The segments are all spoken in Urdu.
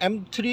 M3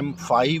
M5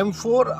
M4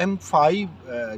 M5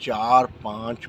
4-5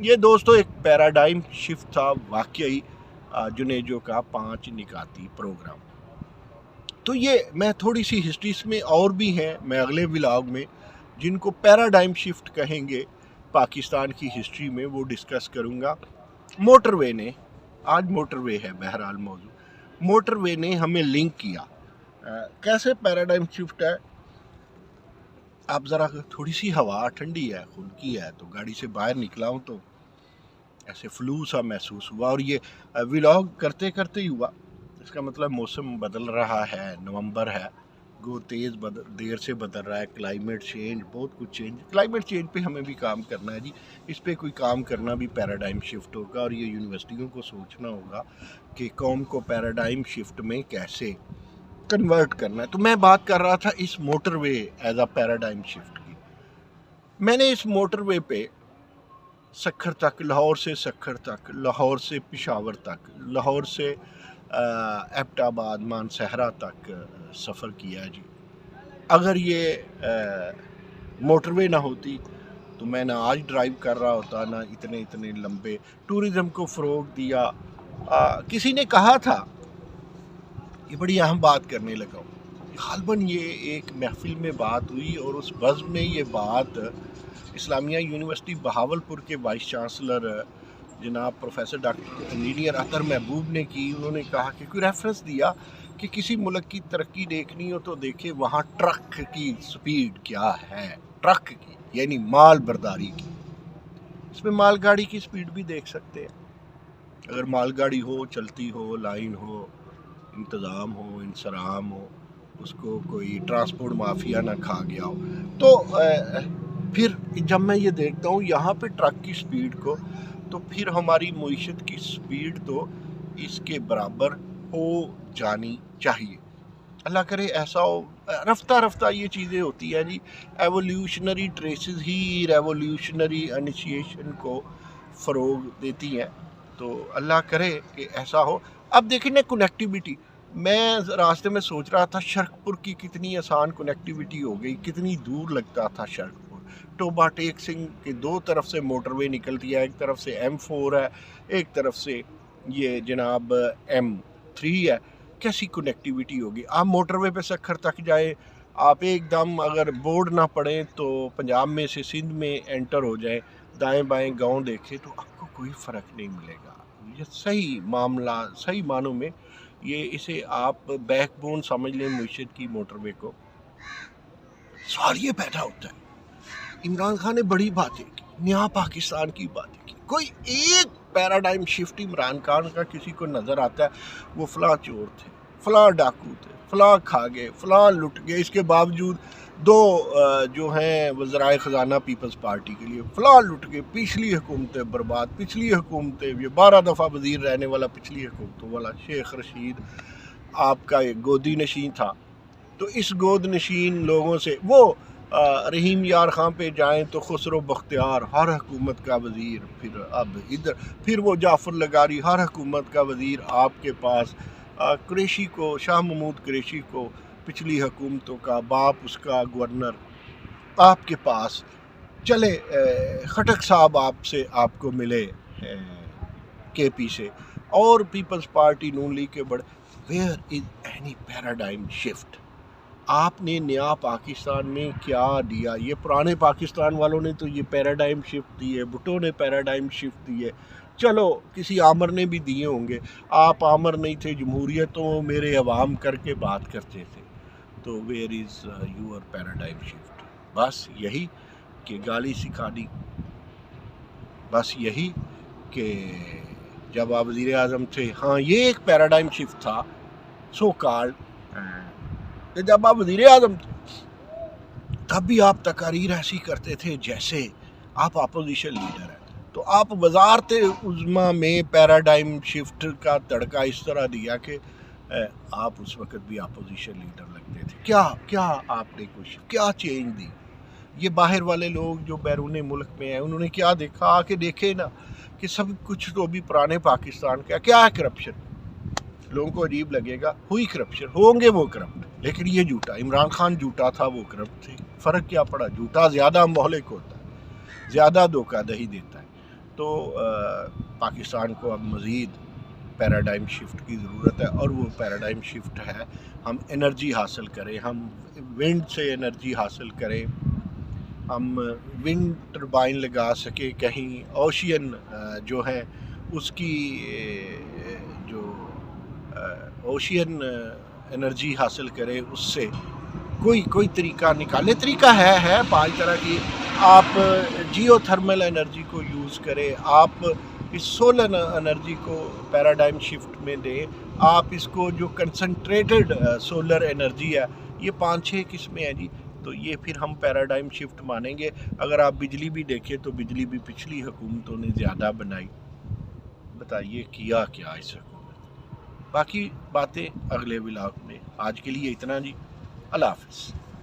یہ دوستو ایک پیراڈائم شفٹ تھا واقعی جنیجو کا 5 نکاتی پروگرام. تو یہ میں تھوڑی سی ہسٹری اس میں اور بھی ہیں، میں اگلے ولاگ میں جن کو پیراڈائم شفٹ کہیں گے پاکستان کی ہسٹری میں وہ ڈسکس کروں گا. موٹر وے نے، آج موٹر وے ہے بہرحال موضوع، موٹر وے نے ہمیں لنک کیا. کیسے پیراڈائم شفٹ ہے؟ آپ ذرا تھوڑی سی ہوا ٹھنڈی ہے، خنکی ہے، تو گاڑی سے باہر نکلا ہوں تو ایسے فلو سا محسوس ہوا، اور یہ ولاگ کرتے کرتے ہی ہوا. اس کا مطلب موسم بدل رہا ہے، نومبر ہے، گو تیز دیر سے بدل رہا ہے، کلائمیٹ چینج، بہت کچھ چینج. کلائمیٹ چینج پہ ہمیں بھی کام کرنا ہے جی، اس پہ کوئی کام کرنا بھی پیراڈائم شفٹ ہوگا، اور یہ یونیورسٹیوں کو سوچنا ہوگا کہ قوم کو پیراڈائم شفٹ میں کیسے کنورٹ کرنا ہے. تو میں بات کر رہا تھا اس motorway as a paradigm shift کی. میں نے اس موٹر وے پہ سکھر تک، لاہور سے سکھر تک، لاہور سے پشاور تک، لاہور سے ایبٹ آباد مانسہرہ تک سفر کیا جی. اگر یہ موٹر وے نہ ہوتی تو میں نہ آج ڈرائیو کر رہا ہوتا، نہ اتنے لمبے ٹورزم کو فروغ دیا. کسی نے کہا تھا، یہ بڑی اہم بات کرنے لگا ہوں، غالباً یہ ایک محفل میں بات ہوئی، اور اس بزم میں یہ بات اسلامیہ یونیورسٹی بہاولپور کے وائس چانسلر جناب پروفیسر ڈاکٹر انجینئر اطہر محبوب نے کی. انہوں نے کہا کہ کوئی ریفرنس دیا کہ کسی ملک کی ترقی دیکھنی ہو تو دیکھے وہاں ٹرک کی سپیڈ کیا ہے، ٹرک کی یعنی مال برداری کی. اس میں مال گاڑی کی سپیڈ بھی دیکھ سکتے ہیں. اگر مال گاڑی ہو، چلتی ہو، لائن ہو، انتظام ہو، انصرام ہو، اس کو کوئی ٹرانسپورٹ مافیا نہ کھا گیا ہو، تو پھر جب میں یہ دیکھتا ہوں یہاں پہ ٹرک کی سپیڈ کو، تو پھر ہماری معیشت کی سپیڈ تو اس کے برابر ہو جانی چاہیے. اللہ کرے ایسا ہو. رفتہ رفتہ یہ چیزیں ہوتی ہیں جی، ایولیوشنری ٹریسز ہی ریولیوشنری انیشیشن کو فروغ دیتی ہیں. تو اللہ کرے کہ ایسا ہو. اب دیکھیں نا کنیکٹیویٹی، میں راستے میں سوچ رہا تھا شرق پور کی کتنی آسان کنیکٹیویٹی ہو گئی، کتنی دور لگتا تھا شرق پور. ٹوبا ٹیک سنگھ کے 2 طرف سے موٹر وے نکلتی ہے، ایک طرف سے M4 ہے، ایک طرف سے یہ جناب M3 ہے. کیسی کنیکٹیویٹی ہوگی. آپ موٹر وے پہ سکھر تک جائیں، آپ ایک دم اگر بورڈ نہ پڑیں تو پنجاب میں سے سندھ میں انٹر ہو جائیں، دائیں بائیں گاؤں دیکھیں تو آپ کو کوئی فرق نہیں ملے گا. یہ صحیح معاملہ، صحیح معنوں میں یہ اسے آپ بیک بون سمجھ لیں معیشت کی موٹر وے کو. سوال یہ پیدا ہوتا ہے، عمران خان نے بڑی باتیں کی، نیا پاکستان کی باتیں کی، کوئی ایک پیراڈائم شفٹ عمران خان کا کسی کو نظر آتا ہے وہ فلاں چور تھے، فلاں ڈاکو تھے، فلاں کھا گئے، فلاں لٹ گئے. اس کے باوجود 2 جو ہیں وزرائے خزانہ پیپلز پارٹی کے لیے فلاں لٹ گئے. پچھلی حکومتیں برباد، پچھلی حکومتیں، یہ 12 دفعہ وزیر رہنے والا پچھلی حکومتوں والا شیخ رشید آپ کا ایک گودی نشین تھا. تو اس گود نشین لوگوں سے وہ رحیم یار خان پہ جائیں تو خسرو بختیار ہر حکومت کا وزیر، پھر اب ادھر پھر وہ جعفر لغاری ہر حکومت کا وزیر آپ کے پاس. قریشی کو، شاہ محمود قریشی کو پچھلی حکومتوں کا باپ، اس کا گورنر آپ کے پاس. چلے خٹک صاحب آپ کو ملے KP سے، اور پیپلز پارٹی نون لیگ کے بڑے. Where is any paradigm shift? آپ نے نیا پاکستان میں کیا دیا؟ یہ پرانے پاکستان والوں نے تو یہ پیراڈائم شفٹ دی ہے، بھٹو نے پیراڈائم شفٹ دی ہے، چلو کسی آمر نے بھی دیے ہوں گے. آپ آمر نہیں تھے، جمہوریت تو میرے عوام کر کے بات کرتے تھے. تو where is your paradigm shift? بس یہی کہ گالی سکھا دی، بس یہی کہ جب آپ وزیر اعظم تھے، ہاں یہ ایک پیراڈائم شفٹ تھا سو کالڈ، کہ جب آپ وزیر اعظم تھے تب بھی آپ تقاریر ایسی کرتے تھے جیسے آپ اپوزیشن لیڈر ہیں. تو آپ وزارت عظمیٰ میں پیراڈائم شفٹ کا تڑکا اس طرح دیا کہ آپ اس وقت بھی اپوزیشن لیڈر لگتے تھے. کیا آپ نے کیا چینج دی؟ یہ باہر والے لوگ جو بیرون ملک میں ہیں انہوں نے کیا دیکھا؟ آ کے دیکھے نا کہ سب کچھ تو بھی پرانے پاکستان کا. کیا ہے کرپشن؟ لوگوں کو عجیب لگے گا، ہوئی کرپشن، ہوں گے وہ کرپٹ، لیکن یہ جھوٹا. عمران خان جھوٹا تھا، وہ کرپٹ تھے. فرق کیا پڑا؟ جھوٹا زیادہ مہلک ہوتا ہے، زیادہ دھوکہ دہی دیتا ہے. تو پاکستان کو اب مزید پیراڈائم شفٹ کی ضرورت ہے، اور وہ پیراڈائم شفٹ ہے ہم انرجی حاصل کریں، ہم ونڈ سے انرجی حاصل کریں، ہم ونڈ ٹربائن لگا سکیں، کہیں اوشین جو ہے اس کی جو اوشین انرجی حاصل کرے، اس سے کوئی طریقہ نکالے۔ طریقہ ہے 5 طرح کی، آپ جیو تھرمل انرجی کو یوز کریں، آپ اس سولر انرجی کو پیراڈائم شفٹ میں دیں، آپ اس کو جو کنسنٹریٹڈ سولر انرجی ہے، یہ 5-6 قسمیں ہیں جی، تو یہ پھر ہم پیراڈائم شفٹ مانیں گے۔ اگر آپ بجلی بھی دیکھیں تو بجلی بھی پچھلی حکومتوں نے زیادہ بنائی، بتائیے کیا کیا اس حکومت۔ باقی باتیں اگلے ولاگ میں، آج کے لیے اتنا جی، اللہ حافظ۔